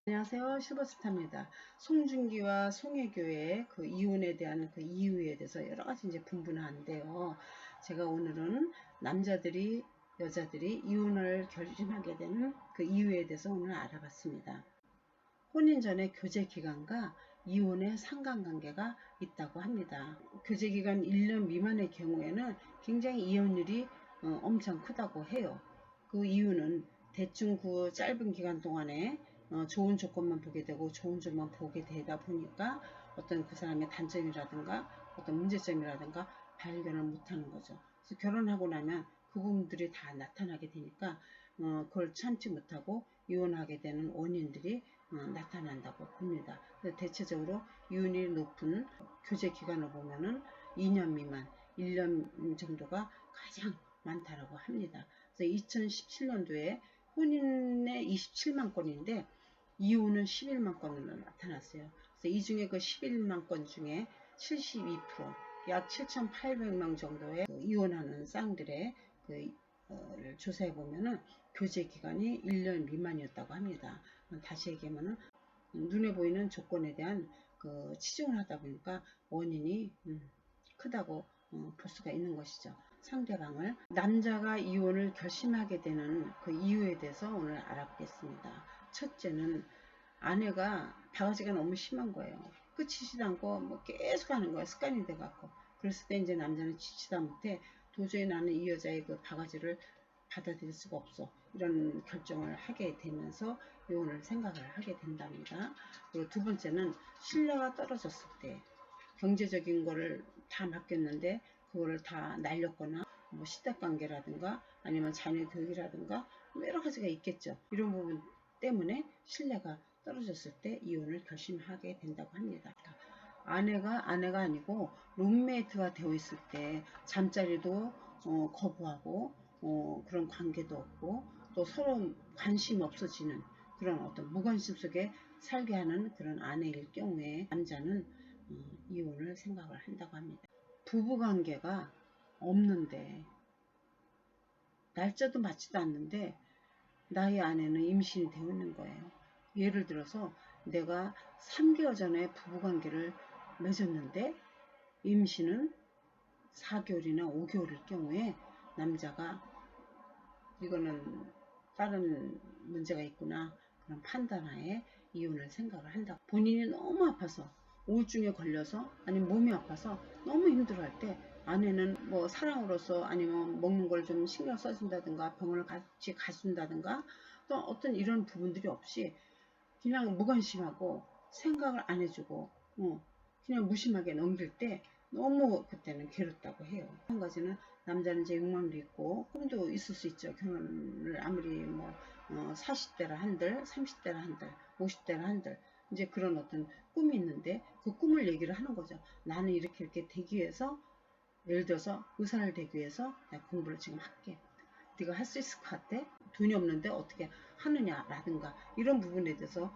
안녕하세요. 실버스타입니다. 송중기와 송혜교의 그 이혼에 대한 그 이유에 대해서 여러 가지 이제 분분한데요. 제가 오늘은 남자들이 여자들이 이혼을 결심하게 되는 그 이유에 대해서 오늘 알아봤습니다. 혼인 전에 교제 기간과 이혼의 상관관계가 있다고 합니다. 교제 기간 1년 미만의 경우에는 굉장히 이혼율이 엄청 크다고 해요. 그 이유는 대충 그 짧은 기간 동안에 좋은 조건만 보게 되고 좋은 점만 보게 되다 보니까 어떤 그 사람의 단점이라든가 어떤 문제점이라든가 발견을 못하는 거죠. 그래서 결혼하고 나면 그 부분들이 다 나타나게 되니까 그걸 참지 못하고 이혼하게 되는 원인들이 나타난다고 봅니다. 대체적으로 이혼이 높은 교제 기간을 보면은 2년 미만, 1년 정도가 가장 많다라고 합니다. 그래서 2017년도에 혼인의 27만 건인데 이혼은 11만 건으로 나타났어요. 그래서 이 중에 그 11만 건 중에 72%, 약 7,800명 정도의 그 이혼하는 쌍들의 그 조사해 보면은 교제 기간이 1년 미만이었다고 합니다. 다시 얘기하면은 눈에 보이는 조건에 대한 그 치중을 하다 보니까 원인이 크다고 볼 수가 있는 것이죠. 상대방을 남자가 이혼을 결심하게 되는 그 이유에 대해서 오늘 알아보겠습니다. 첫째는 아내가 바가지가 너무 심한 거예요. 끝이지도 않고 뭐 계속 하는 거야. 습관이 돼갖고. 그랬을 때 이제 남자는 지치다 못해 도저히 나는 이 여자의 그 바가지를 받아들일 수가 없어. 이런 결정을 하게 되면서 이혼을 생각을 하게 된답니다. 그리고 두 번째는 신뢰가 떨어졌을 때 경제적인 거를 다 맡겼는데 그거를 다 날렸거나 뭐 시댁관계라든가 아니면 자녀 교육이라든가 뭐 여러 가지가 있겠죠. 이런 부분 때문에 신뢰가 떨어졌을 때 이혼을 결심하게 된다고 합니다. 아내가 아니고 룸메이트가 되어 있을 때 잠자리도 거부하고 그런 관계도 없고 또 서로 관심 없어지는 그런 어떤 무관심 속에 살게 하는 그런 아내일 경우에 남자는 이혼을 생각을 한다고 합니다. 부부관계가 없는데 날짜도 맞지도 않는데 나의 아내는 임신이 되어 있는 거예요. 예를 들어서 내가 3개월 전에 부부관계를 맺었는데 임신은 4개월이나 5개월일 경우에 남자가 이거는 다른 문제가 있구나 그런 판단하에 이혼을 생각을 한다. 본인이 너무 아파서 우울증에 걸려서 아니면 몸이 아파서 너무 힘들어할 때 아내는 뭐 사랑으로서 아니면 먹는 걸 좀 신경 써준다든가 병원을 같이 가준다든가 또 어떤 이런 부분들이 없이 그냥 무관심하고 생각을 안 해주고 그냥 무심하게 넘길 때 너무 그때는 괴롭다고 해요. 한 가지는 남자는 이제 욕망도 있고 꿈도 있을 수 있죠. 결혼을 아무리 뭐 40대라 한들 30대라 한들 50대라 한들 이제 그런 어떤 꿈이 있는데 그 꿈을 얘기를 하는 거죠. 나는 이렇게 되기 위해서 예를 들어서 의사를 되기 위해서 내가 공부를 지금 할게. 네가 할 수 있을 것 같아? 돈이 없는데 어떻게 하느냐라든가 이런 부분에 대해서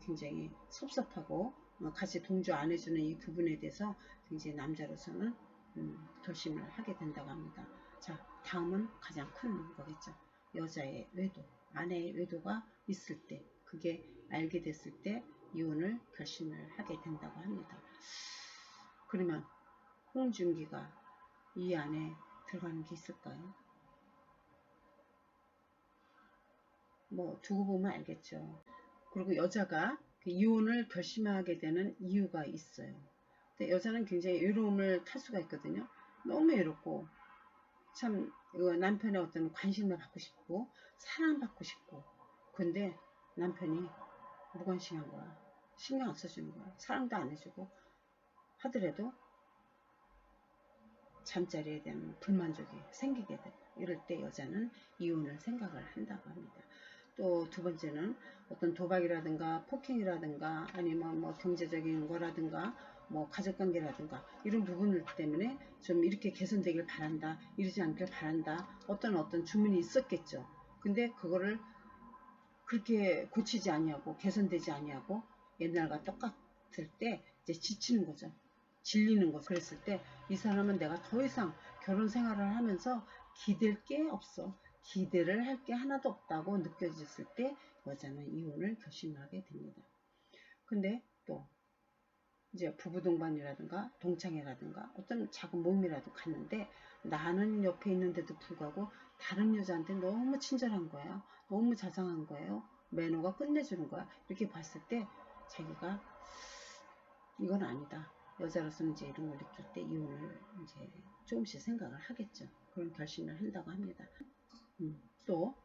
굉장히 섭섭하고 같이 동조 안 해주는 이 부분에 대해서 굉장히 남자로서는 결심을 하게 된다고 합니다. 자, 다음은 가장 큰 거겠죠. 여자의 외도, 아내의 외도가 있을 때, 그게 알게 됐을 때 이혼을 결심을 하게 된다고 합니다. 그러면 홍준기가 이 안에 들어가는 게 있을까요? 뭐 두고 보면 알겠죠. 그리고 여자가 그 이혼을 결심하게 되는 이유가 있어요. 근데 여자는 굉장히 외로움을 탈 수가 있거든요. 너무 외롭고 참 남편의 어떤 관심을 받고 싶고 사랑받고 싶고 근데 남편이 무관심한 거야. 신경 안 써주는 거야. 사랑도 안 해주고 하더라도 잠자리에 대한 불만족이 생기게 돼. 이럴 때 여자는 이혼을 생각을 한다고 합니다. 또 두 번째는 어떤 도박이라든가 폭행이라든가 아니면 뭐 경제적인 거라든가 뭐 가족관계라든가 이런 부분들 때문에 좀 이렇게 개선되길 바란다 이러지 않길 바란다 어떤 주문이 있었겠죠. 근데 그거를 그렇게 고치지 아니하고 개선되지 아니하고 옛날과 똑같을 때 이제 지치는 거죠. 질리는 거. 그랬을 때 이 사람은 내가 더 이상 결혼 생활을 하면서 기댈 게 없어. 기대를 할 게 하나도 없다고 느껴졌을 때 여자는 이혼을 결심하게 됩니다. 근데 또 이제 부부 동반이라든가 동창회라든가 어떤 작은 모임이라도 갔는데 나는 옆에 있는데도 불구하고 다른 여자한테 너무 친절한 거예요. 너무 자상한 거예요. 매너가 끝내주는 거야. 이렇게 봤을 때 자기가 이건 아니다. 여자로서는 이제 이런 걸 느낄 때 이혼을 이제 조금씩 생각을 하겠죠. 그런 결심을 한다고 합니다. 또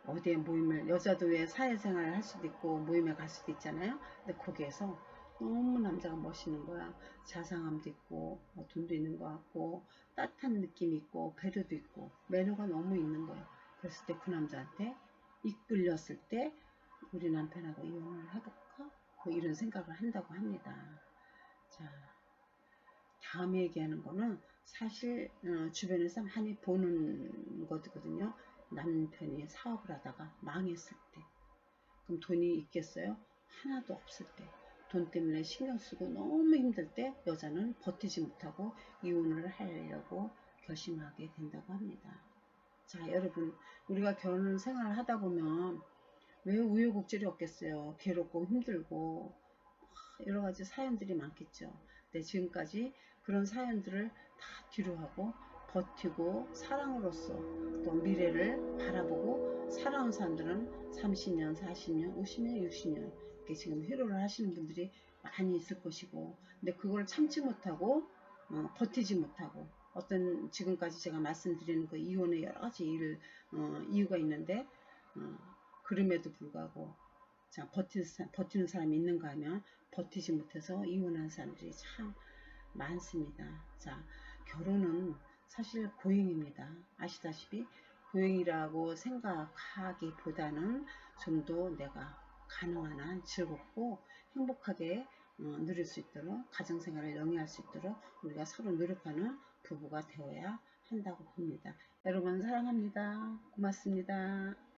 어디에 모임을 여자도 왜 사회생활을 할 수도 있고 모임에 갈 수도 있잖아요. 근데 거기에서 너무 남자가 멋있는 거야. 자상함도 있고 돈도 있는 것 같고 따뜻한 느낌이 있고 배려도 있고 매너가 너무 있는 거예요. 그랬을 때 그 남자한테 이끌렸을 때 우리 남편하고 이혼을 해볼까? 뭐 이런 생각을 한다고 합니다. 자, 다음에 얘기하는 거는 사실 주변에서 많이 보는 거거든요. 남편이 사업을 하다가 망했을 때 그럼 돈이 있겠어요? 하나도 없을 때 돈 때문에 신경 쓰고 너무 힘들 때 여자는 버티지 못하고 이혼을 하려고 결심하게 된다고 합니다. 자, 여러분 우리가 결혼 생활을 하다 보면 왜 우여곡절이 없겠어요. 괴롭고 힘들고 여러 가지 사연들이 많겠죠. 근데 지금까지 그런 사연들을 다 뒤로 하고 버티고 사랑으로서 또 미래를 바라보고 살아온 사람들은 30년, 40년, 50년, 60년 이렇게 지금 희로를 하시는 분들이 많이 있을 것이고 근데 그걸 참지 못하고 버티지 못하고 어떤 지금까지 제가 말씀드리는 그 이혼의 여러 가지 이유가 있는데 그럼에도 불구하고 자, 버티는 사람이 있는가 하면 버티지 못해서 이혼한 사람들이 참 많습니다. 자, 결혼은 사실 고행입니다. 아시다시피 고행이라고 생각하기보다는 좀 더 내가 가능한 한 즐겁고 행복하게 누릴 수 있도록 가정생활을 영위할 수 있도록 우리가 서로 노력하는 부부가 되어야 한다고 봅니다. 여러분 사랑합니다. 고맙습니다.